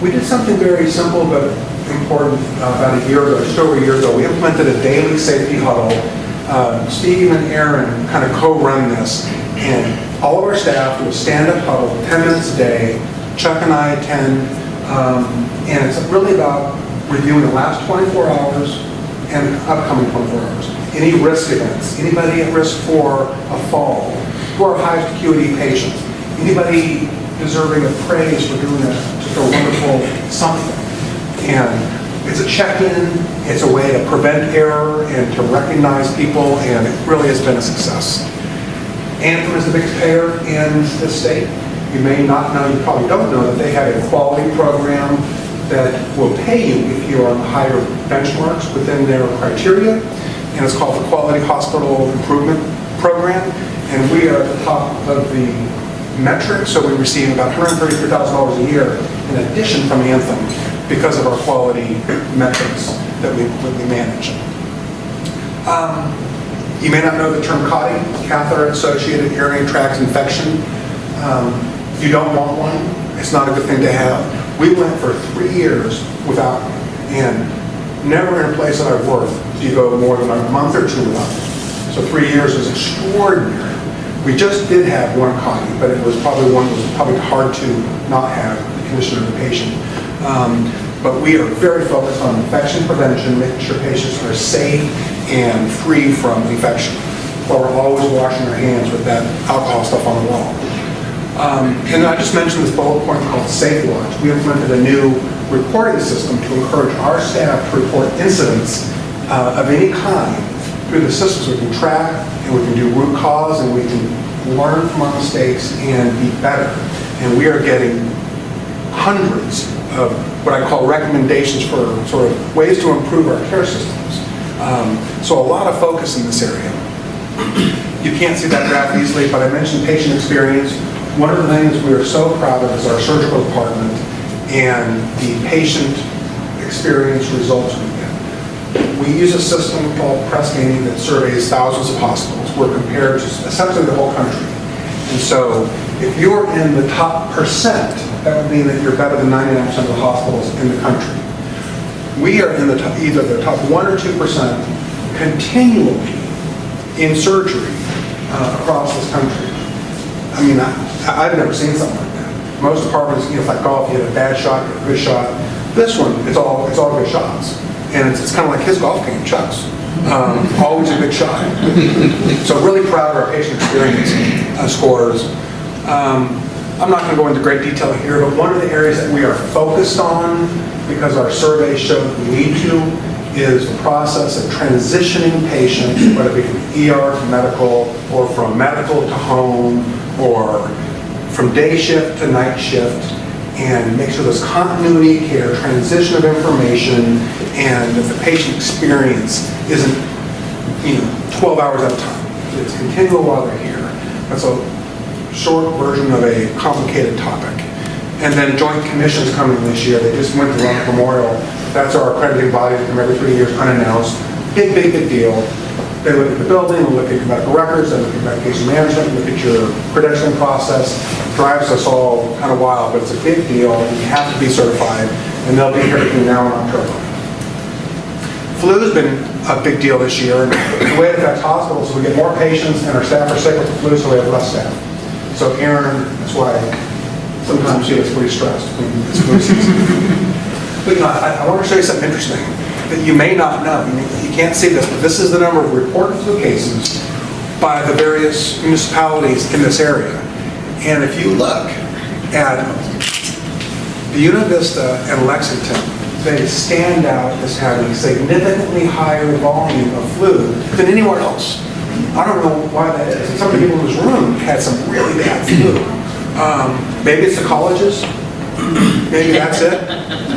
We did something very simple but important about a year ago, just over a year ago. We implemented a daily safety huddle. Steve and Aaron kind of co-run this, and all of our staff do a stand-up huddle 10 minutes a day. Chuck and I attend, and it's really about reviewing the last 24 hours and upcoming 24 hours. Any risk events, anybody at risk for a fall, who are highest acuity patients, anybody deserving of praise for doing just a wonderful something. And it's a check-in, it's a way to prevent error and to recognize people, and it really has been a success. Anthem is the biggest payer in the state. You may not know, you probably don't know, that they have a quality program that will pay you if you are on higher benchmarks within their criteria, and it's called the Quality Hospital Improvement Program, and we are at the top of the metric, so we receive about $133,000 a year in addition from Anthem because of our quality metrics that we manage. You may not know the term CAUTI, catheter-associated urinary tract infection. You don't want one. It's not a good thing to have. We went for 3 years without one, and never in a place that I've worked do you go more than a month or two without one. So 3 years is extraordinary. We just did have one CAUTI, but it was probably hard to not have the condition of the patient. But we are very focused on infection prevention, making sure patients are safe and free from infection, while we're always washing our hands with that alcohol stuff on the wall. And I just mentioned this bullet point called Safe Watch. We implemented a new reporting system to encourage our staff to report incidents of any kind through the systems. We can track, and we can do root cause, and we can learn from our mistakes and be better. And we are getting hundreds of what I call recommendations for sort of ways to improve our care systems. So a lot of focus in this area. You can't see that graph easily, but I mentioned patient experience. One of the things we are so proud of is our surgical department and the patient experience results we get. We use a system called Pressgaining that surveys thousands of hospitals. We're compared to essentially the whole country. And so if you're in the top percent, that would mean that you're better than 99% of the hospitals in the country. We are in the top, either the top 1 or 2% continually in surgery across this country. I mean, I've never seen something like that. Most departments, it's like golf, you hit a bad shot, you hit a good shot. This one, it's all good shots. And it's kind of like his golf game, Chuck's. Always a good shot. So really proud of our patient experience scores. I'm not going to go into great detail here, but one of the areas that we are focused on, because our surveys show that we need to, is the process of transitioning patients, whether it be from ER to medical, or from medical to home, or from day shift to night shift, and make sure there's continuity of care, transition of information, and that the patient experience isn't 12 hours at a time. It's continual while they're here. That's a short version of a complicated topic. And then Joint Commission's coming this year. They just went to Rock Memorial. That's our accrediting body that come every 3 years unannounced. Big deal. They look at the building, they look at your medical records, they look at medication management, look at your credentialing process. Drives us all kind of wild, but it's a big deal. You have to be certified, and they'll be here between now and October. Flu has been a big deal this year, and the way it affects hospitals is we get more patients, and our staff are sick with the flu, so we have less staff. So Aaron, that's why sometimes she gets pretty stressed when it's flu season. But I want to show you something interesting that you may not know. You can't see this, but this is the number of reported flu cases by the various municipalities in this area. And if you look at the Una Vista and Lexington, they stand out as having significantly higher volume of flu than anywhere else. I don't know why that is. Some of the people in this room had some really bad flu. Maybe it's the colleges. Maybe that's it.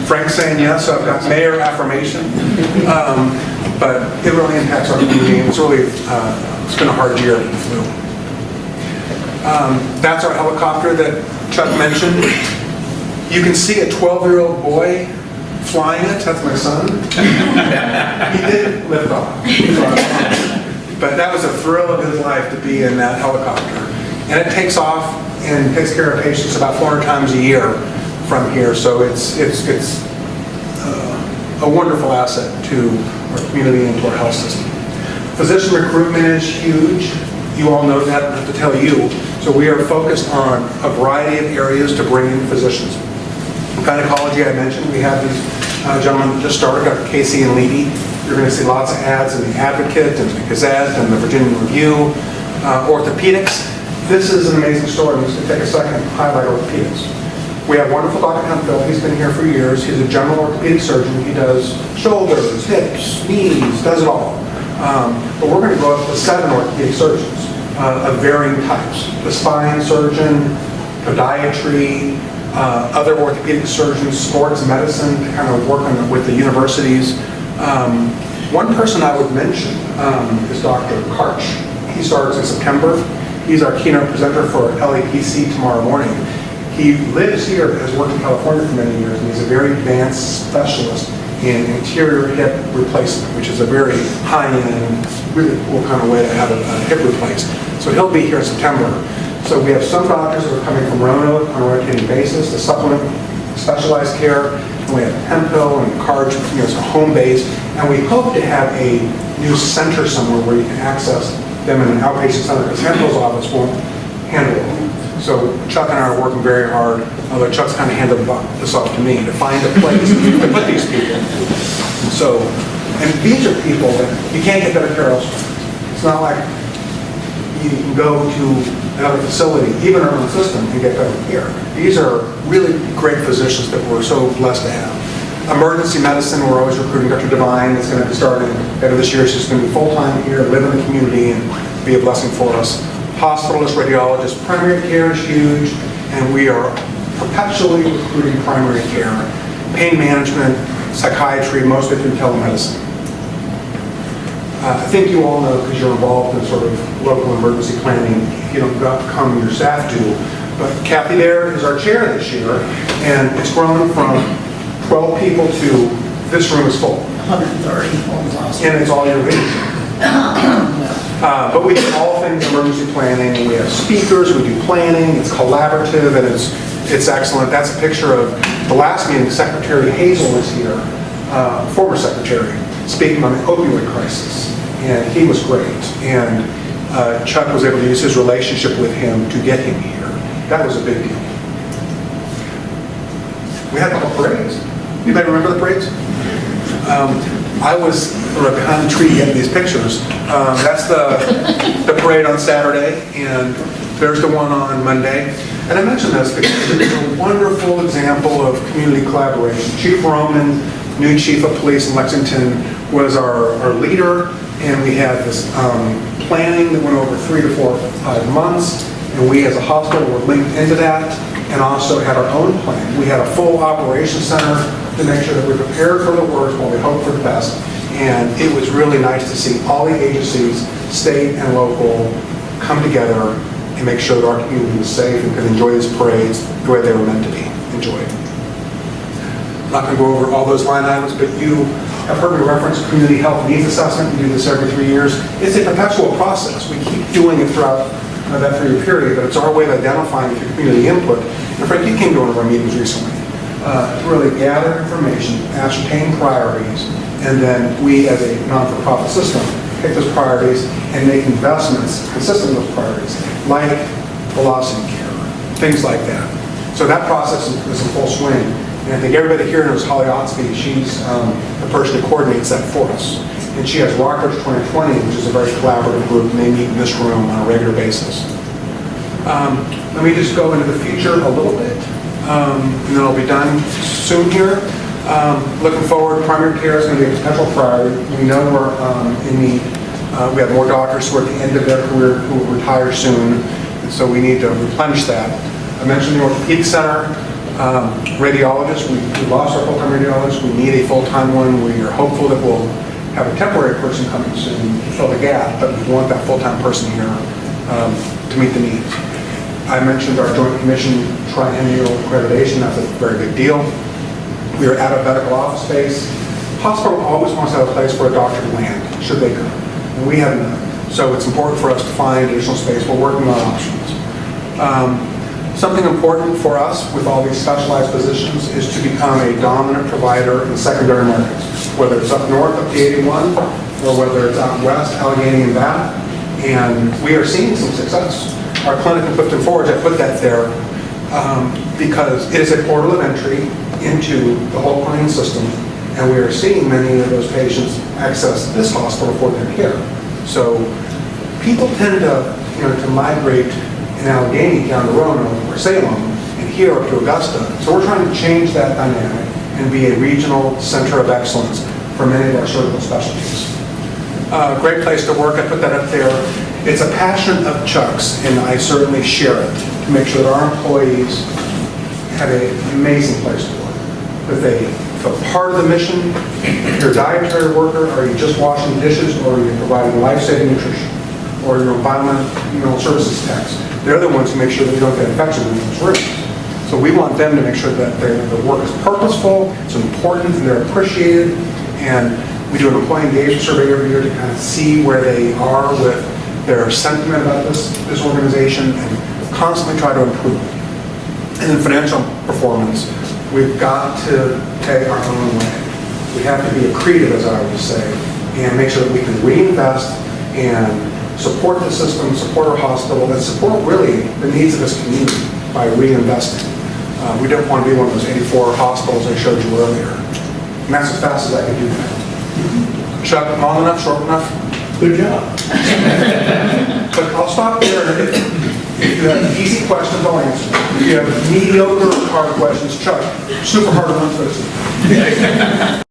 Frank's saying yes, so I've got mayor affirmation. But it really impacts our community. It's really, it's been a hard year with the flu. That's our helicopter that Chuck mentioned. You can see a 12-year-old boy flying it. That's my son. He did lift off. But that was a thrill of his life to be in that helicopter. And it takes off and takes care of patients about 400 times a year from here. So it's a wonderful asset to our community and to our health system. Physician recruitment is huge. You all know that, I don't have to tell you. So we are focused on a variety of areas to bring in physicians. Gynecology, I mentioned, we have these gentlemen that just started, Dr. Casey and Levy. You're going to see lots of ads in the Advocate and the Gazette and the Virginia Review. Orthopedics, this is an amazing story. I'm just going to take a second and highlight orthopedics. We have wonderful Dr. Hemphill. He's been here for years. He's a general orthopedic surgeon. He does shoulders, hips, knees, does it all. But we're going to go up to 7 orthopedic surgeons of varying types. The spine surgeon, podiatry, other orthopedic surgeons, sports medicine, to kind of work on with the universities. One person I would mention is Dr. Clarke. He starts in September. He's our keynote presenter for LAPC tomorrow morning. He lives here, has worked in California for many years, and he's a very advanced specialist in anterior hip replacement, which is a very high-end, really cool kind of way to have a hip replaced. So he'll be here in September. So we have some doctors that are coming from Roanoke on a rotating basis to supplement specialized care. And we have Hemphill and Carge, it's a home base. And we hope to have a new center somewhere where you can access them in an outpatient center, because Hemphill's office won't handle it. So Chuck and I are working very hard, although Chuck's kind of handed this off to me, to find a place to put these people. So, and these are people that you can't get better care elsewhere. It's not like you can go to another facility, even our own system, and get better care. These are really great physicians that we're so blessed to have. Emergency medicine, we're always recruiting. Dr. Devine is going to be starting later this year. She's going to be full-time here, live in the community, and be a blessing for us. Hospitalists, radiologists, primary care is huge, and we are perpetually recruiting primary care, pain management, psychiatry, mostly through telemedicine. I think you all know, because you're involved in sort of local emergency planning, if you don't come, your staff do. But Kathy there is our chair this year, and it's grown from 12 people to this room is full. 130. And it's all your leadership. But we do all things emergency planning. We have speakers, we do planning, it's collaborative, and it's excellent. That's a picture of the last meeting. Secretary Hazel was here, former secretary, speaking on the opioid crisis, and he was great. And Chuck was able to use his relationship with him to get him here. That was a big deal. We had a couple parades. Anybody remember the parades? I was behind the tree getting these pictures. That's the parade on Saturday, and there's the one on Monday. And I mention this because it's a wonderful example of community collaboration. Chief Roman, new chief of police in Lexington, was our leader, and we had this planning that went over 3 to 4 to 5 months, and we as a hospital were linked into that, and also had our own plan. We had a full operations center to make sure that we're prepared for the worst while we hope for the best. And it was really nice to see all the agencies, state and local, come together and make sure that our community was safe and could enjoy these parades the way they were meant to be enjoyed. I'm not going to go over all those line items, but you have heard me reference community health needs assessment. We do this every 3 years. It's a perpetual process. We keep doing it throughout that 3-year period, but it's our way of identifying through community input. And Frank, you came to one of our meetings recently. To really gather information, ascertain priorities, and then we as a non-for-profit system take those priorities and make investments consistent with those priorities, like velocity care, things like that. So that process is in full swing. And I think everybody here knows Holly Otsby. She's the person who coordinates that for us. And she has Rockbridge 2020, which is a very collaborative group, and they meet in this room on a regular basis. Let me just go into the future a little bit. And then I'll be done soon here. Looking forward, primary care is going to be a potential priority. We know we're in need. We have more doctors who are at the end of their career who will retire soon, and so we need to replenish that. I mentioned the orthopedic center, radiologists. We lost our full-time radiologist. We need a full-time one. We are hopeful that we'll have a temporary person coming soon to fill the gap, but we want that full-time person here to meet the needs. I mentioned our Joint Commission triennial accreditation. That's a very big deal. We are out of medical office space. Hospital always wants to have a place for a doctor to land, should they come. And we have none. So it's important for us to find additional space. We're working on options. Something important for us with all these specialized positions is to become a dominant provider in secondary markets, whether it's up north up to 81 or whether it's out west, Allegheny and Bath. And we are seeing some success. Our clinic in Clifton Forge, I put that there because it is a portal of entry into the whole clinic system, and we are seeing many of those patients access this hospital for their care. So people tend to, to migrate in Allegheny down to Roanoke or Salem and here up to Augusta. So we're trying to change that dynamic and be a regional center of excellence for many of our surgical specialties. Great place to work, I put that up there. It's a passion of Chuck's, and I certainly share it to make sure that our employees have an amazing place to work, that they feel part of the mission. If you're a dietary worker, are you just washing dishes, or are you providing life-saving nutrition, or you're environmental services techs? They're the ones who make sure that we don't get infections in those rooms. So we want them to make sure that their work is purposeful, it's important, and they're appreciated. And we do an employee engagement survey every year to kind of see where they are with their sentiment about this organization and constantly try to improve. And then financial performance, we've got to take our own way. We have to be accretive, as I always say, and make sure that we can reinvest and support the system, support our hospital, and support really the needs of this community by reinvesting. We don't want to be one of those 84 hospitals I showed you earlier. And that's as fast as I can do that. Chuck, long enough, short enough? Good job. But I'll stop there. If you have easy questions, I'll answer. If you have mediocre or hard questions, Chuck, super hard ones, listen.